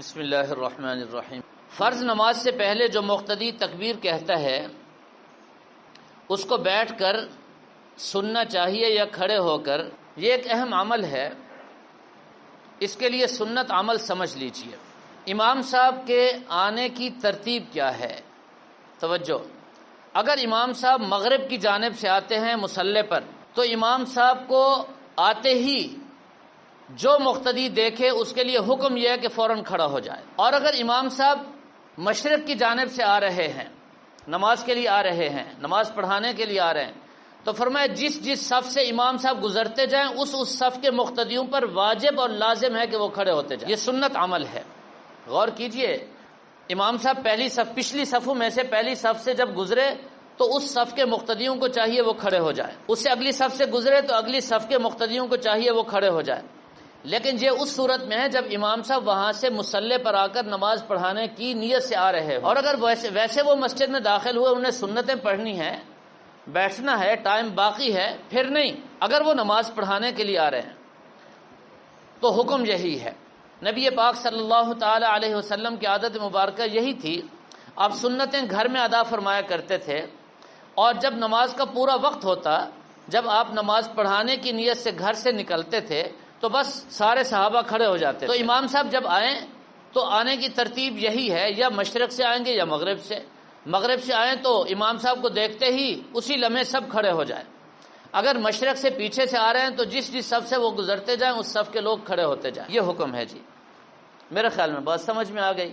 بسم اللہ الرحمن الرحیم۔ فرض نماز سے پہلے جو مقتدی تکبیر کہتا ہے اس کو بیٹھ کر سننا چاہیے یا کھڑے ہو کر؟ یہ ایک اہم عمل ہے، اس کے لیے سنت عمل سمجھ لیجئے۔ امام صاحب کے آنے کی ترتیب کیا ہے؟ توجہ، اگر امام صاحب مغرب کی جانب سے آتے ہیں مصلی پر تو امام صاحب کو آتے ہی جو مقتدی دیکھے اس کے لیے حکم یہ ہے کہ فوراً کھڑا ہو جائے، اور اگر امام صاحب مشرق کی جانب سے آ رہے ہیں، نماز کے لیے آ رہے ہیں، نماز پڑھانے کے لیے آ رہے ہیں، تو فرمایا جس صف سے امام صاحب گزرتے جائیں اس صف کے مقتدیوں پر واجب اور لازم ہے کہ وہ کھڑے ہوتے جائیں۔ یہ سنت عمل ہے، غور کیجئے۔ امام صاحب پچھلی صفوں میں سے پہلی صف سے جب گزرے تو اس صف کے مقتدیوں کو چاہیے وہ کھڑے ہو جائیں، اس سے اگلی صف سے گزرے تو اگلی صف کے مقتدیوں کو چاہیے وہ کھڑے ہو جائیں۔ لیکن یہ اس صورت میں ہے جب امام صاحب وہاں سے مصلی پر آ کر نماز پڑھانے کی نیت سے آ رہے ہیں، اور اگر ویسے وہ مسجد میں داخل ہوئے، انہیں سنتیں پڑھنی ہیں، بیٹھنا ہے، ٹائم باقی ہے، پھر نہیں، اگر وہ نماز پڑھانے کے لیے آ رہے ہیں تو حکم یہی ہے۔ نبی پاک صلی اللہ تعالی علیہ وسلم کی عادت مبارکہ یہی تھی، آپ سنتیں گھر میں ادا فرمایا کرتے تھے، اور جب نماز کا پورا وقت ہوتا، جب آپ نماز پڑھانے کی نیت سے گھر سے نکلتے تھے تو بس سارے صحابہ کھڑے ہو جاتے تو امام صاحب جب آئیں تو آنے کی ترتیب یہی ہے، یا مشرق سے آئیں گے یا مغرب سے آئیں تو امام صاحب کو دیکھتے ہی اسی لمحے سب کھڑے ہو جائیں۔ اگر مشرق سے پیچھے سے آ رہے ہیں تو جس صف سے وہ گزرتے جائیں اس صف کے لوگ کھڑے ہوتے جائیں۔ یہ حکم ہے جی، میرے خیال میں بات سمجھ میں آ گئی۔